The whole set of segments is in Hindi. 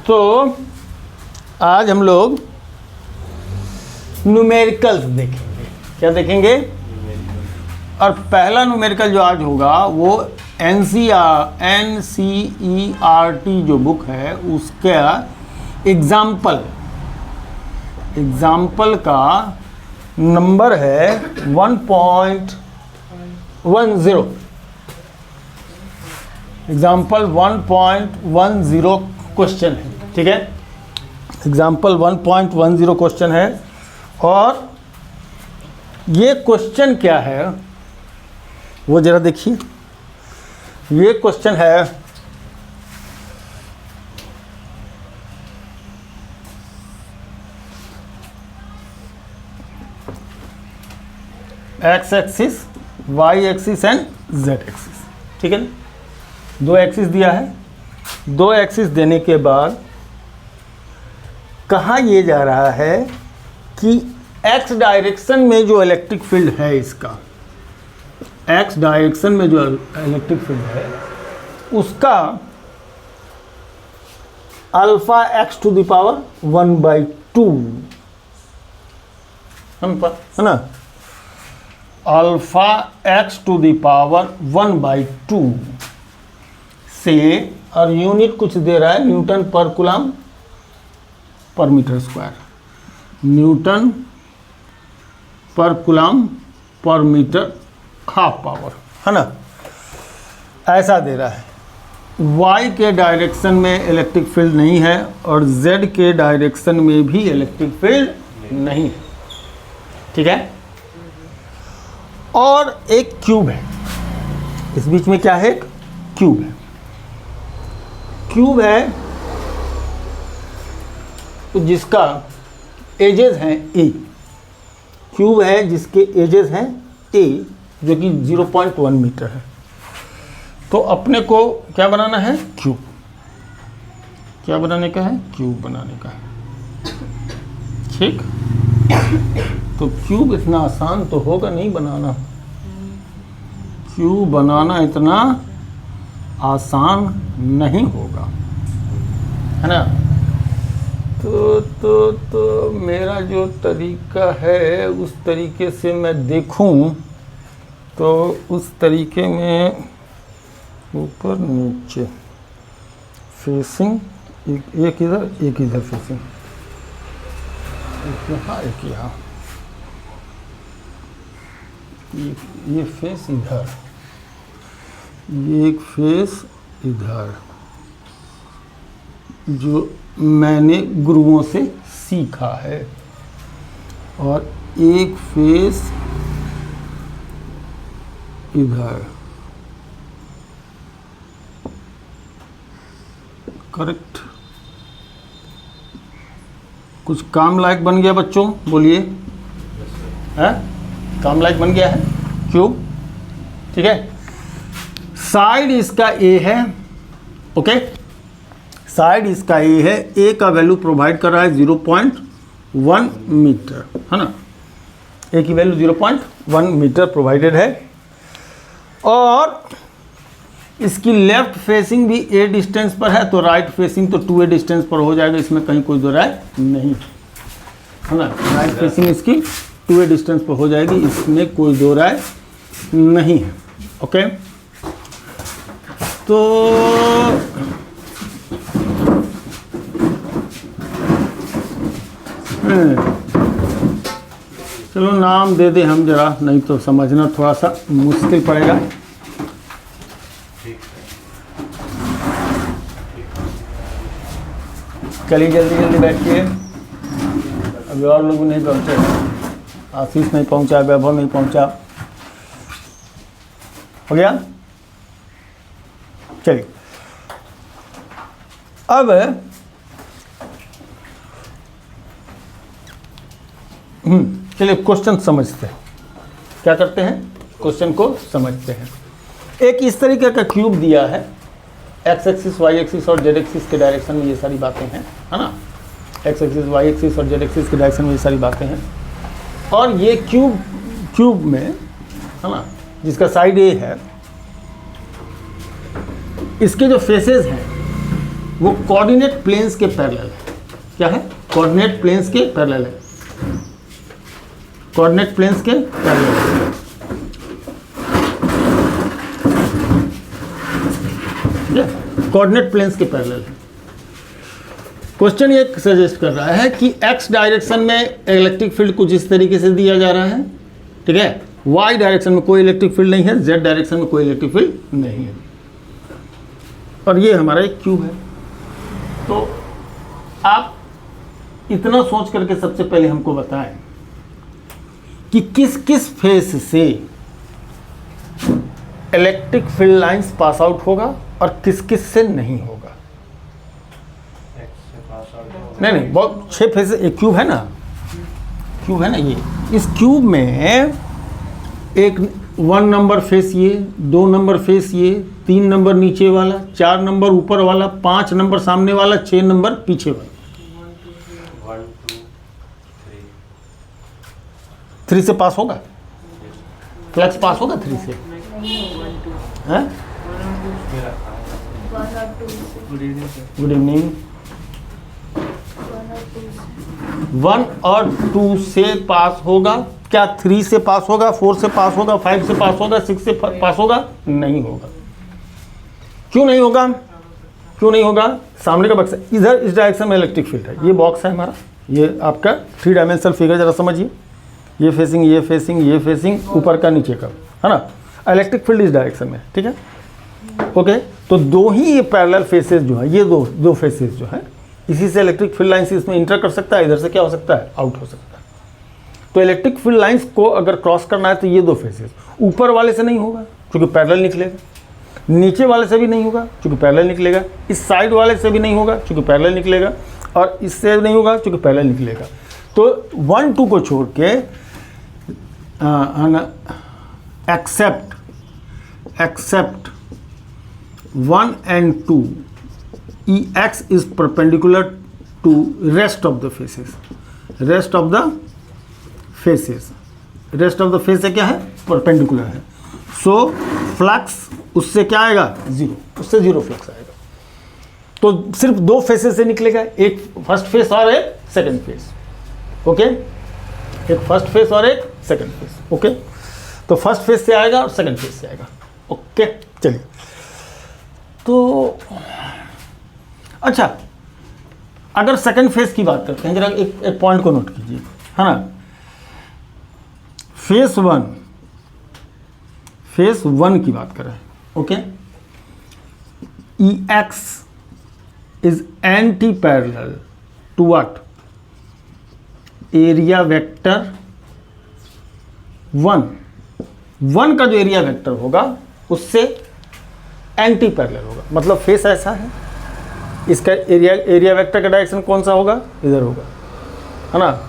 तो आज हम लोग न्यूमेरिकल्स देखेंगे। क्या देखेंगे? और पहला न्यूमेरिकल जो आज होगा वो NCERT जो बुक है उसका एग्जाम्पल का नंबर है 1.10। एग्जाम्पल 1.10 क्वेश्चन है, ठीक है। एग्जाम्पल 1.10 क्वेश्चन है और ये क्वेश्चन क्या है वो जरा देखिए। ये क्वेश्चन है x axis, y axis and z axis, ठीक है। दो एक्सिस दिया है। दो एक्सिस देने के बाद कहा यह जा रहा है कि एक्स डायरेक्शन में जो इलेक्ट्रिक फील्ड है, इसका एक्स डायरेक्शन में जो इलेक्ट्रिक फील्ड है उसका alpha x to the power 1/2 है ना। Alpha x to the power 1/2 से, और यूनिट कुछ दे रहा है Newton per coulomb per metre square, newton per coulomb per metre half power, है ना। ऐसा दे रहा है। y के डायरेक्शन में इलेक्ट्रिक फील्ड नहीं है और z के डायरेक्शन में भी इलेक्ट्रिक फील्ड नहीं है, ठीक है। और एक क्यूब है, इस बीच में क्या है? एक क्यूब है। क्यूब है तो जिसका एजेस हैं a, क्यूब है जिसके एजेस हैं a जो कि 0.1 मीटर है। तो अपने को क्या बनाना है? क्यूब। क्या बनाने का है? क्यूब बनाने का है, ठीक। तो क्यूब इतना आसान तो होगा नहीं बनाना। क्यूब बनाना इतना आसान नहीं होगा, है ना। तो मेरा जो तरीका है उस तरीके से मैं देखूं तो उस तरीके में ऊपर नीचे फेसिंग, एक इधर फेसिंग, एक यहाँ एक यहाँ, ये फेस इधर, ये एक फेस इधर, जो मैंने गुरुओं से सीखा है, और एक फेस इधर, करेक्ट। कुछ काम लायक बन गया बच्चों? बोलिए, है काम लायक बन गया है क्यूब, ठीक है। साइड इसका ए है, ओके। साइड इसका ए है, ए का वैल्यू प्रोवाइड कर रहा है 0.1 मीटर, है ना। ए की वैल्यू 0.1 मीटर प्रोवाइडेड है और इसकी लेफ्ट फेसिंग भी ए डिस्टेंस पर है, तो राइट फेसिंग तो 2a डिस्टेंस पर हो जाएगा, इसमें कहीं कोई दो राय नहीं, है ना। राइट फेसिंग इसकी 2a डिस्टेंस पर हो जाएगी, इसमें कोई दो राय नहीं है, ओके। तो चलो नाम दे दे हम जरा, नहीं तो समझना थोड़ा सा मुश्किल पड़ेगा। चलिए जल्दी जल्दी बैठिए, अभी और लोग नहीं पहुँचे। आशीष नहीं पहुँचा, वैभव नहीं पहुँचा, हो गया। चलिए अब चलिए क्वेश्चन समझते हैं। क्या करते हैं? क्वेश्चन को समझते हैं। एक इस तरीके का क्यूब दिया है, एक्स एक्सिस, वाई एक्सिस और जेड एक्सिस के डायरेक्शन में ये सारी बातें हैं, है ना। एक्स एक्सिस, वाई एक्सिस और जेड एक्सिस के डायरेक्शन में ये सारी बातें हैं। और ये क्यूब में, है ना, जिसका साइड ए है, इसके जो फेसेस हैं वो कोऑर्डिनेट प्लेन्स के पैरेलल है। क्या है? कोऑर्डिनेट प्लेन्स के पैरेलल है, कोऑर्डिनेट प्लेन्स के पैरेलल है। कोऑर्डिनेट प्लेन्स के पैरेलल है। क्वेश्चन ये सजेस्ट कर रहा है कि एक्स डायरेक्शन में इलेक्ट्रिक फील्ड कुछ इस तरीके से दिया जा रहा है, ठीक है। वाई डायरेक्शन में कोई इलेक्ट्रिक फील्ड नहीं है, जेड डायरेक्शन में कोई इलेक्ट्रिक फील्ड नहीं है, और ये हमारा एक क्यूब है। तो आप इतना सोच करके सबसे पहले हमको बताएं कि किस किस फेस से electric field lines pass out होगा और किस किस से नहीं होगा। नहीं, बहुत 6 फेस, एक क्यूब है ना, क्यूब है ना ये। इस क्यूब में एक 1 नंबर फेस ये, 2 नंबर फेस ये, 3 नंबर नीचे वाला, 4 नंबर ऊपर वाला, 5 नंबर सामने वाला, 6 नंबर पीछे वाला। 1 2 3 से पास होगा, फ्लक्स पास होगा 3 से, हैं? Good evening. 1 और 2 से पास होगा क्या? 3 से पास होगा, 4 से पास होगा, 5 से पास होगा, 6 से पास होगा? नहीं होगा। क्यों नहीं होगा? क्यों नहीं होगा? सामने का बक्सा, इधर इस डायरेक्शन में इलेक्ट्रिक फील्ड है, ये बॉक्स है हमारा, ये आपका 3 डायमेंशनल फिगर, जरा समझिए। ये फेसिंग, ये फेसिंग, ये फेसिंग, ऊपर का नीचे का, है ना। इलेक्ट्रिक फील्ड इस डायरेक्शन में, ठीक है, ओके। तो 2 ही ये पैरेलल फेसेस जो है, ये दो फेसेस जो है, इसी से इलेक्ट्रिक फील्ड लाइंस इसमें इंटर कर सकता है, इधर से क्या हो सकता है? आउट हो सकता है। तो इलेक्ट्रिक फील्ड लाइंस को अगर क्रॉस करना है तो ये 2 फेसेस, ऊपर वाले से नहीं होगा क्योंकि पैरेलल निकलेगा, नीचे वाले से भी नहीं होगा क्योंकि पैरेलल निकलेगा, इस साइड वाले से भी नहीं होगा क्योंकि पैरेलल निकलेगा, और इससे नहीं होगा क्योंकि पैरेलल निकलेगा। तो 1 2 को छोड़ के accept 1 and 2 EX is perpendicular to rest of the faces, rest of the faces से क्या है? परपेंडिकुलर है। सो फ्लक्स उससे क्या आएगा? 0, उससे 0 फ्लक्स आएगा। तो सिर्फ 2 फेसेस से निकलेगा, एक फर्स्ट फेस और एक सेकंड फेस, ओके। एक फर्स्ट फेस और एक सेकंड फेस, ओके। तो फर्स्ट फेस से आएगा और सेकंड फेस से आएगा, ओके। चलिए, तो अच्छा, अगर सेकंड फेस की बात करते हैं, जरा एक पॉइंट को नोट कीजिए, है ना। फेस 1 की बात करें, okay. EX is anti parallel to what? Area vector 1 का जो एरिया वेक्टर होगा उससे एंटी पैरेलल होगा। मतलब फेस ऐसा है, इसका एरिया वेक्टर का डायरेक्शन कौन सा होगा? इधर होगा, है ना।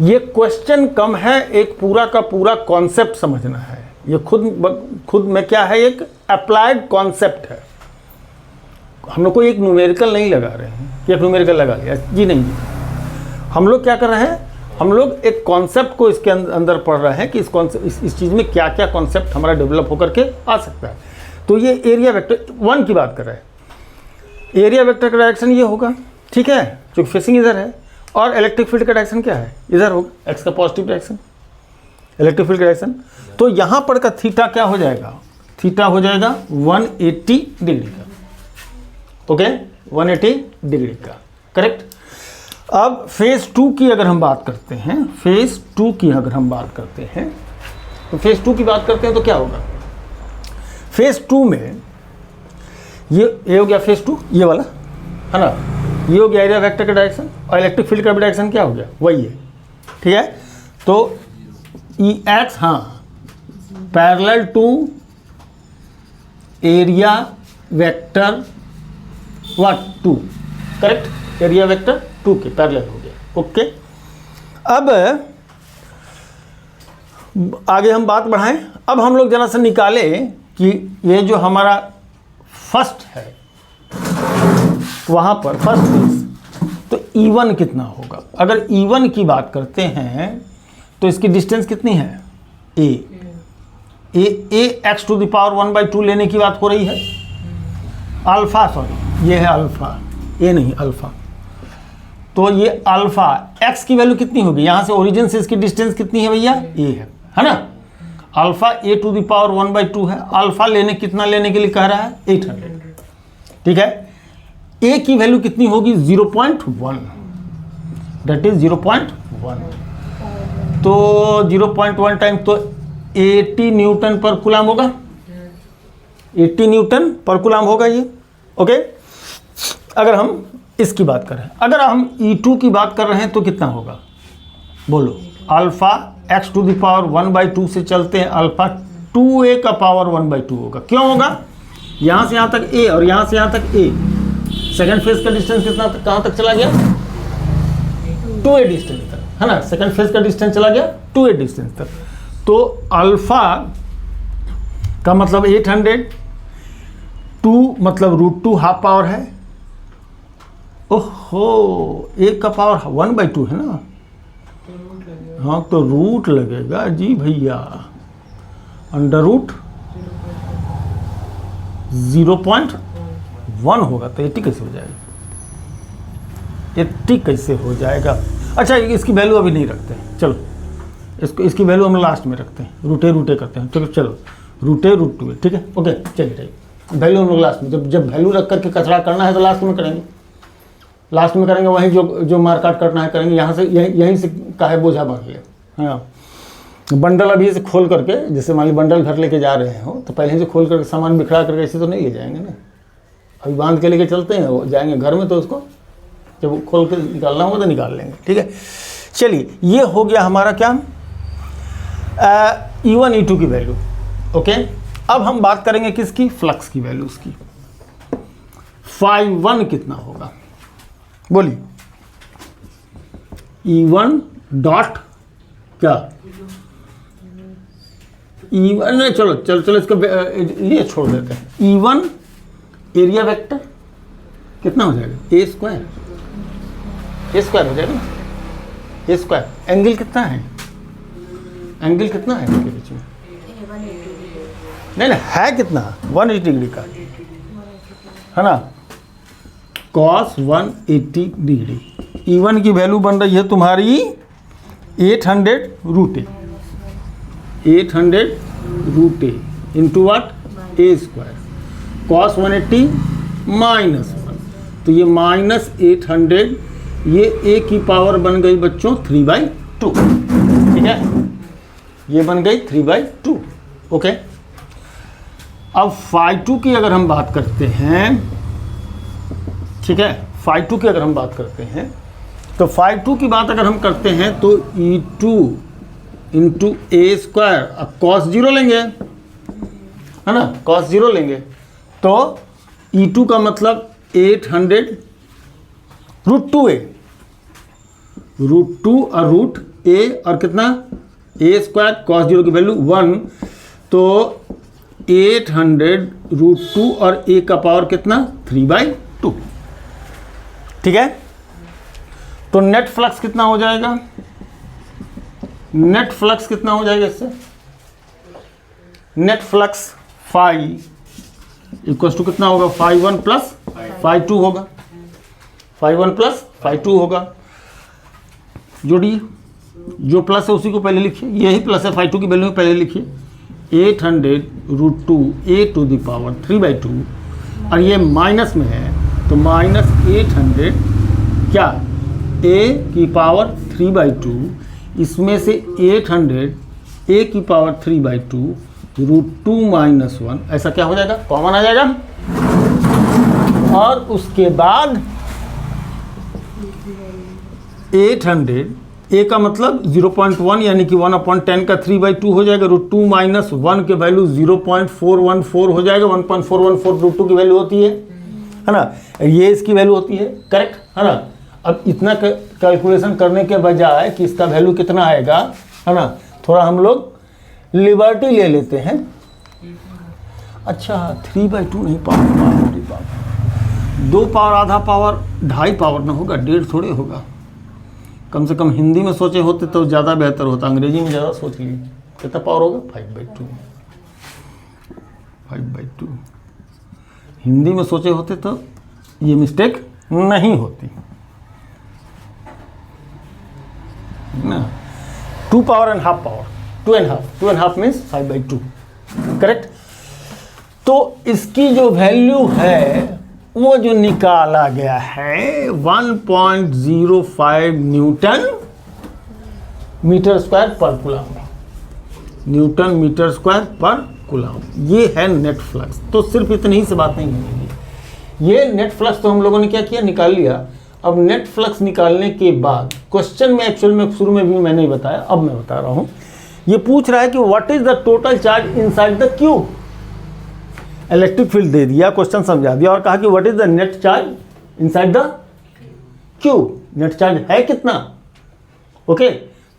ये क्वेश्चन कम है, एक पूरा का पूरा कॉन्सेप्ट समझना है। ये खुद में क्या है? एक अप्लाइड कॉन्सेप्ट है। हम लोग को एक न्यूमेरिकल नहीं लगा रहे हैं कि एक न्यूमेरिकल लगा लिया जी, नहीं जी। हम लोग क्या कर रहे हैं? हम लोग एक कॉन्सेप्ट को इसके अंदर पढ़ रहे हैं कि इस चीज़ में क्या क्या कॉन्सेप्ट हमारा डेवलप होकर के आ सकता है। तो ये एरिया वेक्टर 1 की बात कर रहे हैं। एरिया वेक्टर का डायरेक्शन ये होगा, ठीक है, जो फेसिंग इधर है, और इलेक्ट्रिक फील्ड का डायरेक्शन क्या है? इधर होगा, एक्स का पॉजिटिव डायरेक्शन, इलेक्ट्रिक फील्ड का डायरेक्शन। तो यहाँ पर का थीटा क्या हो जाएगा? थीटा हो जाएगा 180 डिग्री का, ओके, 180 डिग्री का, करेक्ट। अब फेज 2 की अगर हम बात करते हैं, फेज 2 की अगर हम बात करते हैं, तो फेज 2 की बात करते हैं तो क्या होगा? फेज 2 में ये हो गया फेज 2, ये वाला, है ना। ये हो गया एरिया वेक्टर का डायरेक्शन, और इलेक्ट्रिक फील्ड का भी डायरेक्शन क्या हो गया? वही है, ठीक है। तो EX, हाँ, parallel to area vector what? 2, correct. Area vector 2 के पैरेलल हो गया, ओके। अब आगे हम बात बढ़ाएं। अब हम लोग जरा सा निकालें कि ये जो हमारा फर्स्ट है, वहाँ पर फर्स्ट फेस, तो E1 कितना होगा? अगर E1 की बात करते हैं तो इसकी डिस्टेंस कितनी है? a x to the power 1/2 लेने की बात हो रही है, अल्फा, सॉरी, ये है अल्फ़ा, ए नहीं अल्फ़ा। तो ये अल्फ़ा एक्स की वैल्यू कितनी होगी, यहाँ से ओरिजिन से इसकी डिस्टेंस कितनी है भैया, ए है ना। Alpha a to the power 1/2 है। अल्फ़ा कितना लेने के लिए कह रहा है, 800, ठीक है। ए की वैल्यू कितनी होगी, 0.1, दैट इज 0.1। तो 0.1 टाइम तो 80 न्यूटन पर कूलम होगा, 80 न्यूटन पर कूलम होगा ये, ओके। अगर हम इसकी बात करें, अगर हम E2 की बात कर रहे हैं तो कितना होगा, बोलो। Alpha x to the power 1/2 से चलते हैं, अल्फ़ा 2a का पावर 1/2 होगा। क्यों होगा, यहाँ से यहाँ तक a और यहाँ से यहाँ तक a, सेकेंड फेज का डिस्टेंस कितना, कहाँ तक चला गया, 2a डिस्टेंस तक, है ना। सेकेंड फेज का डिस्टेंस चला गया 2a डिस्टेंस तक। तो अल्फ़ा का मतलब 800, 2 मतलब √2 हाफ पावर है। ओहो, एक का पावर 1/2 है ना, हाँ तो रूट लगेगा जी भैया, √0.1 होगा। तो 80 कैसे हो जाएगा, 80 कैसे हो जाएगा। अच्छा इसकी वैल्यू अभी नहीं रखते हैं, चलो इसकी वैल्यू हम लास्ट में रखते हैं, रूटे करते हैं, ठीक है। चलो √2 ठीक है, ओके चलिए। वैल्यू हम लोग लास्ट में, जब वैल्यू रख करके कचरा करना है तो लास्ट में करेंगे, लास्ट में करेंगे। वहीं जो मार्कआउट करना है करेंगे। यहाँ से यहीं से काहे बोझा बढ़ गया, हाँ। बंडल अभी से खोल करके, जैसे मान ली बंडल घर लेके जा रहे हो तो पहले से खोल करके सामान बिखरा करके ऐसे तो नहीं ले जाएंगे ना, अभी बांध के लेके चलते हैं, वो जाएंगे घर में तो उसको जब खोल के निकालना होगा तो निकाल लेंगे, ठीक है। चलिए ये हो गया हमारा क्या, E1 E2 की वैल्यू, ओके। अब हम बात करेंगे किसकी, फ्लक्स की वैल्यू उसकी। φ1 कितना होगा, बोलिए। E1 डॉट क्या, E1 नहीं, चलो इसको ये छोड़ देते हैं। E1 एरिया वेक्टर कितना हो जाएगा, a स्क्वायर हो जाएगा, a स्क्वायर। एंगल कितना है, एंगल कितना है इसके बीच में, नहीं है कितना, 180 डिग्री का, है ना, cos 180 डिग्री। E1 की वैल्यू बन रही है तुम्हारी 800√a, 800√a into what, a square. cos 180 -1, तो ये -800, ये a की पावर बन गई बच्चों 3/2, ठीक है, ये बन गई 3/2, ओके। अब φ2 की अगर हम बात करते हैं, ठीक है, φ2 की अगर हम बात करते हैं तो φ2 की बात अगर हम करते हैं तो E2 इंटू a स्क्वायर, अब cos 0 लेंगे, है ना, cos 0 लेंगे तो E2 का मतलब 800√2a, √2 और √a और कितना, a स्क्वायर, cos 0 की वैल्यू 1, तो 800√2 और a का पावर कितना, 3/2, ठीक है। तो नेट फ्लक्स कितना हो जाएगा, नेट फ्लक्स कितना हो जाएगा इससे, net flux phi equals to कितना होगा, φ1 प्लस φ2 होगा, φ1 प्लस φ2 होगा। जोड़िए, जो प्लस है उसी को पहले लिखिए, यही प्लस है, φ2 की वैल्यू पहले लिखिए, 800√2 a टू द पावर 3/2, और ये माइनस में है तो -800 क्या, a की पावर 3/2, इसमें से 800 a की पावर 3/2 √2 - 1, ऐसा क्या हो जाएगा, कॉमन आ जाएगा। और उसके बाद 800 a का मतलब 0.1 यानी कि 1/10 का 3/2 हो जाएगा, √2 - 1 के वैल्यू 0.414 हो जाएगा, 1.414 √2 की वैल्यू होती है ना, ये इसकी वैल्यू होती है, करेक्ट है ना। अब इतना कैलकुलेशन करने के बजाय कि इसका वैल्यू कितना आएगा, है ना, थोड़ा हम लोग लिबर्टी ले लेते हैं। अच्छा 3/2 नहीं, पावर 2 पावर आधा पावर 2.5 पावर ना होगा, 1.5 थोड़े होगा। कम से कम हिंदी में सोचे होते तो ज़्यादा बेहतर होता, अंग्रेजी में ज़्यादा सोच लिए। कितना पावर होगा, 5/2, 5/2। हिंदी में सोचे होते तो ये मिस्टेक नहीं होती ना। 2 power and half power, 2.5 means 5/2, correct. तो इसकी जो वैल्यू है वो जो निकाला गया है 1.05 newton metre square per coulomb, Newton metre square per coulomb. ये है नेट फ्लक्स। तो सिर्फ इतनी ही से बात नहीं होगी। ये नेट फ्लक्स तो हम लोगों ने क्या किया, निकाल लिया। अब नेट फ्लक्स निकालने के बाद क्वेश्चन में एक्चुअल में शुरू में भी मैंने ही बताया, अब मैं बता रहा हूँ। ये पूछ रहा है कि what is the total charge inside the cube. Electric field दे दिया, क्वेश्चन समझा दिया और कहा कि what is the net charge inside the cube. Net charge है कितना, ओके।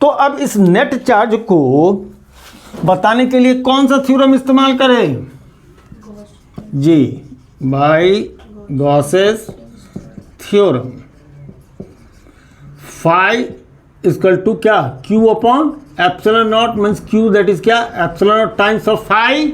तो अब इस नेट चार्ज को बताने के लिए कौन सा थ्योरम इस्तेमाल करें जी, by Gauss's theorem. Phi equal to क्या, Q upon epsilon naught, means Q that is क्या, epsilon naught times of phi.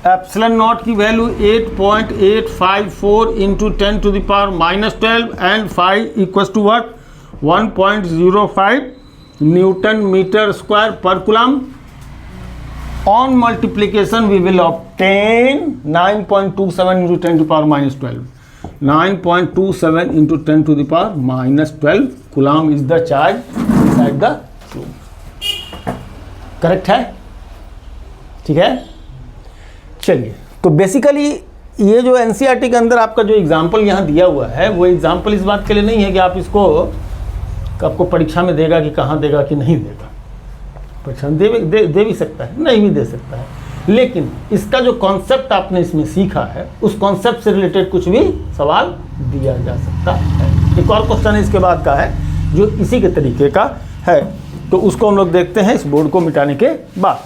Epsilon naught की value 8.854 into 10⁻⁻12 and phi equal to what, 1.05 newton metre square per coulomb. On multiplication we will obtain 9.27 into 10⁻⁻12. 9.27 into 10⁻⁻12 coulomb is the charge inside the cube. Correct है, ठीक है। चलिए, तो बेसिकली ये जो एनसीईआरटी के अंदर आपका जो एग्जाम्पल यहाँ दिया हुआ है वो एग्जाम्पल इस बात के लिए नहीं है कि आप इसको आपको परीक्षा में देगा कि कहाँ देगा कि नहीं देगा। परीक्षा में दे भी सकता है, नहीं भी दे सकता है, लेकिन इसका जो कॉन्सेप्ट आपने इसमें सीखा है उस कॉन्सेप्ट से रिलेटेड कुछ भी सवाल दिया जा सकता है। एक और क्वेश्चन इसके बाद का है जो इसी के तरीके का है, तो उसको हम लोग देखते हैं इस बोर्ड को मिटाने के बाद।